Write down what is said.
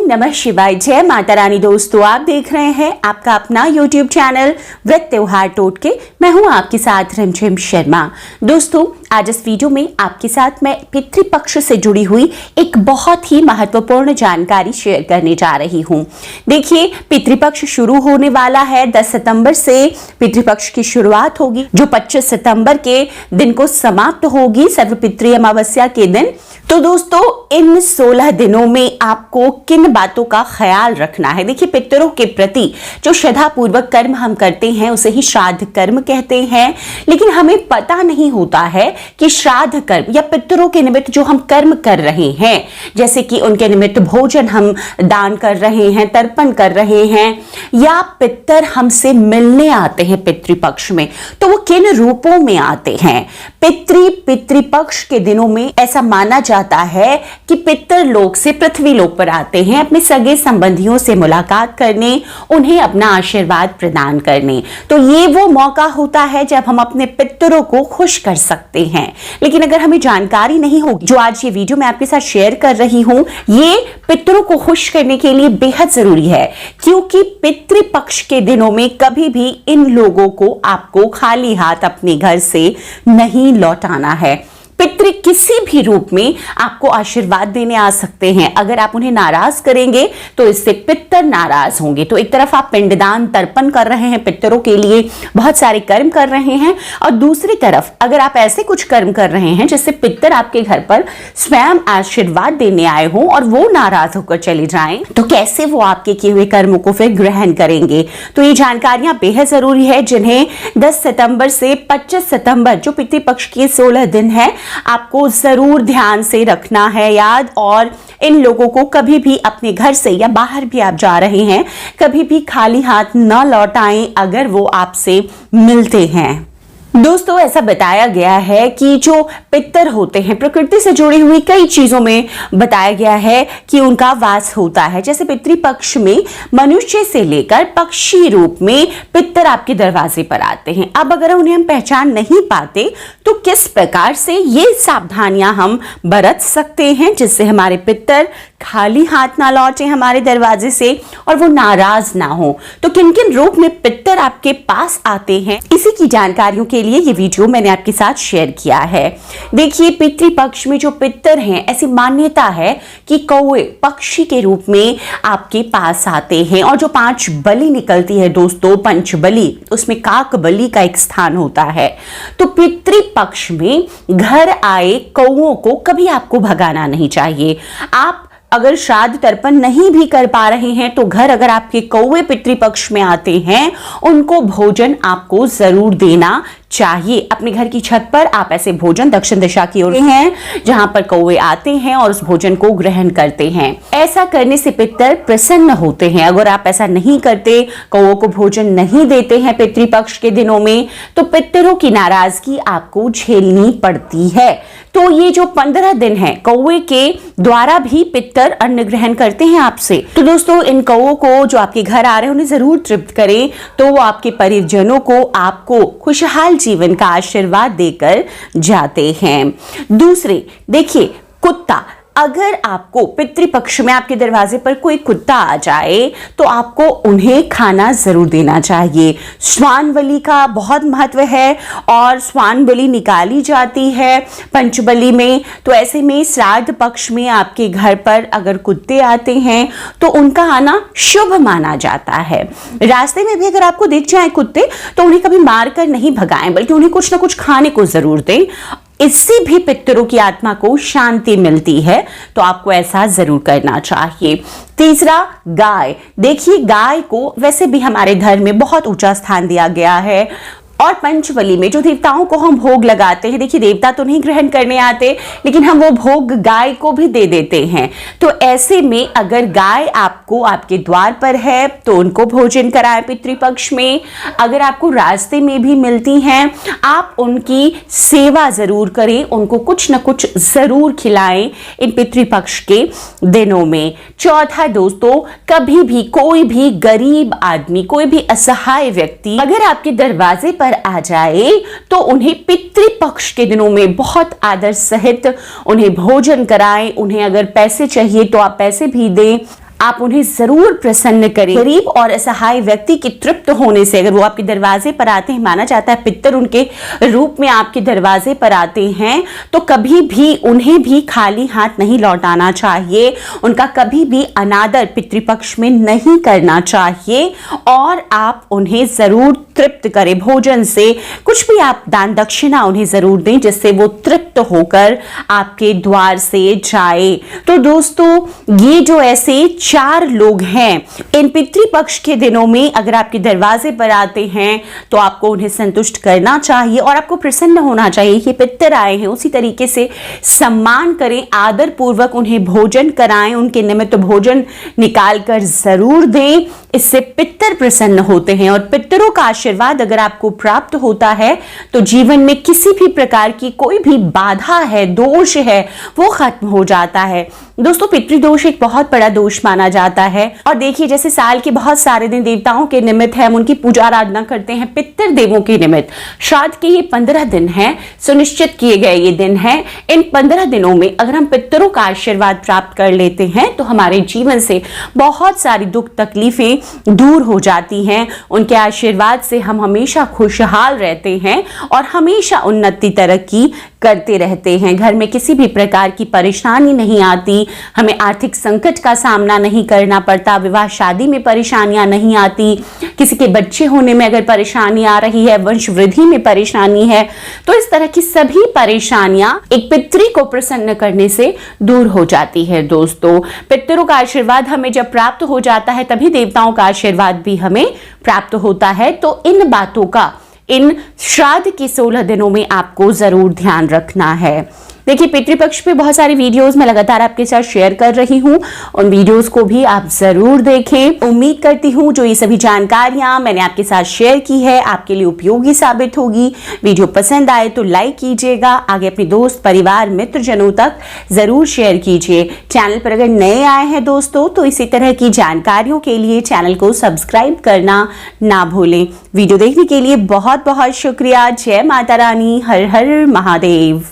नमः शिवाय। जय माता रानी। दोस्तों, आप देख रहे हैं आपका अपना YouTube चैनल व्रत त्योहार टोटके। मैं हूं आपके साथ रिमझिम शर्मा। दोस्तों, आज इस वीडियो में आपके साथ मैं पितृपक्ष से जुड़ी हुई एक बहुत ही महत्वपूर्ण जानकारी शेयर करने जा रही हूं। देखिए, पितृपक्ष शुरू होने वाला है। 10 सितंबर से पितृपक्ष की शुरुआत होगी, जो 25 सितंबर के दिन को समाप्त होगी, सर्वपितृ अमावस्या के दिन। तो दोस्तों, इन 16 दिनों में आपको किन बातों का ख्याल रखना है? देखिए, पितरों के प्रति जो श्रद्धा पूर्वक कर्म हम करते हैं उसे ही श्राद्ध कर्म कहते हैं, लेकिन हमें पता नहीं होता है कि श्राद्ध कर्म या पितरों के निमित्त जो हम कर्म कर रहे हैं, जैसे कि उनके निमित्त भोजन हम दान कर रहे हैं, तर्पण कर रहे हैं, या पितर हमसे मिलने आते हैं पितृपक्ष में, तो वो किन रूपों में आते हैं? पितृपक्ष के दिनों में ऐसा माना जाता है कि पितर लोक से पृथ्वी लोक पर आते हैं अपने सगे संबंधियों से मुलाकात करने, उन्हें अपना आशीर्वाद प्रदान करने। तो ये वो मौका होता है जब हम अपने पितरों को खुश कर सकते हैं। लेकिन अगर हमें जानकारी नहीं होगी, जो आज ये वीडियो मैं आपके साथ शेयर कर रही हूं, ये पितरों को खुश करने के लिए बेहद जरूरी है, क्योंकि पितृपक्ष के दिनों में कभी भी इन लोगों को आपको खाली हाथ अपने घर से नहीं लौटाना है। पितृ किसी भी रूप में आपको आशीर्वाद देने आ सकते हैं। अगर आप उन्हें नाराज करेंगे तो इससे पितर नाराज होंगे। तो एक तरफ आप पिंडदान तर्पण कर रहे हैं, पितरों के लिए बहुत सारे कर्म कर रहे हैं, और दूसरी तरफ अगर आप ऐसे कुछ कर्म कर रहे हैं जिससे पितर आपके घर पर स्वयं आशीर्वाद देने आए हों और वो नाराज होकर चले जाएं, तो कैसे वो आपके किए हुए कर्मों को फिर ग्रहण करेंगे? तो ये जानकारियां बेहद जरूरी है, जिन्हें 10 सितंबर से 25 सितंबर जो पितृपक्ष के 16 दिन है, आपको जरूर ध्यान से रखना है याद। और इन लोगों को कभी भी अपने घर से या बाहर भी आप जा रहे हैं, कभी भी खाली हाथ न लौटाएं अगर वो आपसे मिलते हैं। दोस्तों, ऐसा बताया गया है कि जो पितर होते हैं, प्रकृति से जुड़ी हुई कई चीजों में बताया गया है कि उनका वास होता है। जैसे पितृपक्ष में मनुष्य से लेकर पक्षी रूप में पितर आपके दरवाजे पर आते हैं। अब अगर उन्हें हम पहचान नहीं पाते तो किस प्रकार से ये सावधानियां हम बरत सकते हैं जिससे हमारे पितर खाली हाथ ना लौटे हमारे दरवाजे से और वो नाराज ना हो? तो किन किन रूप में पितर आपके पास आते हैं, इसी की जानकारियों के लिए ये वीडियो मैंने आपके साथ शेयर किया है। देखिए, पितृपक्ष में जो पितर हैं, ऐसी मान्यता है कि कौवे पक्षी के रूप में आपके पास आते हैं, और जो 5 बलि निकलती है दोस्तों, पंच बलि, उसमें काक बलि का एक स्थान होता है। तो पितृपक्ष में घर आए कौवों को कभी आपको भगाना नहीं चाहिए। आप अगर श्राद्ध तर्पण नहीं भी कर पा रहे हैं तो घर अगर आपके कौवे पितृपक्ष में आते हैं, उनको भोजन आपको जरूर देना चाहिए। अपने घर की छत पर आप ऐसे भोजन दक्षिण दिशा की ओर हैं जहां पर कौवे आते हैं और उस भोजन को ग्रहण करते हैं। ऐसा करने से पितर प्रसन्न होते हैं। अगर आप ऐसा नहीं करते, कौवों को भोजन नहीं देते हैं पितृपक्ष के दिनों में, तो पितरों की नाराजगी आपको झेलनी पड़ती है। तो ये जो 15 दिन है, कौवे के द्वारा भी पितर अन्न ग्रहण करते हैं आपसे। तो दोस्तों, इन कौवों को जो आपके घर आ रहे हैं उन्हें जरूर तृप्त करें, तो वो आपके परिजनों को आपको खुशहाल जीवन का आशीर्वाद देकर जाते हैं। दूसरे, देखिए, कुत्ता, अगर आपको पितृपक्ष में आपके दरवाजे पर कोई कुत्ता आ जाए तो आपको उन्हें खाना जरूर देना चाहिए। श्वान बलि का बहुत महत्व है और श्वान बलि निकाली जाती है पंचबली में। तो ऐसे में श्राद्ध पक्ष में आपके घर पर अगर कुत्ते आते हैं तो उनका आना शुभ माना जाता है। रास्ते में भी अगर आपको दिख जाए कुत्ते तो उन्हें कभी मारकर नहीं भगाएं, बल्कि उन्हें कुछ ना कुछ खाने को जरूर दें। इससे भी पितरों की आत्मा को शांति मिलती है, तो आपको ऐसा जरूर करना चाहिए। तीसरा, गाय। देखिए, गाय को वैसे भी हमारे धर्म में बहुत ऊंचा स्थान दिया गया है, और पंचबली में जो देवताओं को हम भोग लगाते हैं, देखिए, देवता तो नहीं ग्रहण करने आते, लेकिन हम वो भोग गाय को भी दे देते हैं। तो ऐसे में अगर गाय आपको आपके द्वार पर है तो उनको भोजन कराएं पितृपक्ष में। अगर आपको रास्ते में भी मिलती हैं, आप उनकी सेवा जरूर करें, उनको कुछ न कुछ जरूर खिलाएं इन पितृपक्ष के दिनों में। चौथा दोस्तों, कभी भी कोई भी गरीब आदमी, कोई भी असहाय व्यक्ति अगर आपके दरवाजे पर आ जाए तो उन्हें पितृपक्ष के दिनों में बहुत आदर सहित उन्हें भोजन कराएं। उन्हें अगर पैसे चाहिए तो आप पैसे भी दें। आप उन्हें जरूर प्रसन्न करें। गरीब और असहाय व्यक्ति के तृप्त होने से अगर वो आपके दरवाजे पर आते हैं, माना जाता है पितर उनके रूप में आपके दरवाजे पर आते हैं, तो कभी भी उन्हें भी खाली हाथ नहीं लौटाना चाहिए। उनका कभी भी अनादर पितृपक्ष में नहीं करना चाहिए और आप उन्हें जरूर तृप्त करें भोजन से। कुछ भी आप दान दक्षिणा उन्हें जरूर दें जिससे वो तृप्त होकर आपके द्वार से जाए। तो दोस्तों, ये जो ऐसे 4 लोग हैं, इन पितृपक्ष के दिनों में अगर आपके दरवाजे पर आते हैं तो आपको उन्हें संतुष्ट करना चाहिए और आपको प्रसन्न होना चाहिए कि पितर आए हैं। उसी तरीके से सम्मान करें, आदर पूर्वक उन्हें भोजन कराएं, उनके निमित्त भोजन निकाल कर जरूर दें। इससे पितर प्रसन्न होते हैं और पितरों का आशीर्वाद अगर आपको प्राप्त होता है तो जीवन में किसी भी प्रकार की कोई भी बाधा है, दोष है, वो खत्म हो जाता है। दोस्तों, पितृदोष एक बहुत बड़ा दोष माना जाता है और देखिए, जैसे साल के बहुत सारे दिन देवताओं के निमित्त है, हम उनकी पूजा आराधना करते हैं। पितर देवों के निमित्त श्राद्ध के ये 15 दिन हैं, सुनिश्चित किए गए ये दिन हैं। इन 15 दिनों में अगर हम पितरों का आशीर्वाद प्राप्त कर लेते हैं तो हमारे जीवन से बहुत सारी दुख तकलीफें दूर हो जाती हैं। उनके आशीर्वाद से हम हमेशा खुशहाल रहते हैं और हमेशा उन्नति तरक्की करते रहते हैं। घर में किसी भी प्रकार की परेशानी नहीं आती, हमें आर्थिक संकट का सामना नहीं करना पड़ता, विवाह शादी में परेशानियां नहीं आती, किसी के बच्चे होने में अगर परेशानी आ रही है, वंश वृद्धि में परेशानी है, तो इस तरह की सभी परेशानियां एक पितृ को प्रसन्न करने से दूर हो जाती है। दोस्तों, पितरों का आशीर्वाद हमें जब प्राप्त हो जाता है तभी देवताओं का आशीर्वाद भी हमें प्राप्त होता है। तो इन बातों का इन श्राद्ध के 16 दिनों में आपको जरूर ध्यान रखना है। देखिए, पितृपक्ष पे बहुत सारी वीडियोस मैं लगातार आपके साथ शेयर कर रही हूँ, उन वीडियोस को भी आप जरूर देखें। उम्मीद करती हूँ जो ये सभी जानकारियां मैंने आपके साथ शेयर की है आपके लिए उपयोगी साबित होगी। वीडियो पसंद आए तो लाइक कीजिएगा, आगे अपने दोस्त परिवार मित्रजनों तक जरूर शेयर कीजिए। चैनल पर अगर नए आए हैं दोस्तों तो इसी तरह की जानकारियों के लिए चैनल को सब्सक्राइब करना ना भूलें। वीडियो देखने के लिए बहुत बहुत शुक्रिया। जय माता रानी, हर हर महादेव।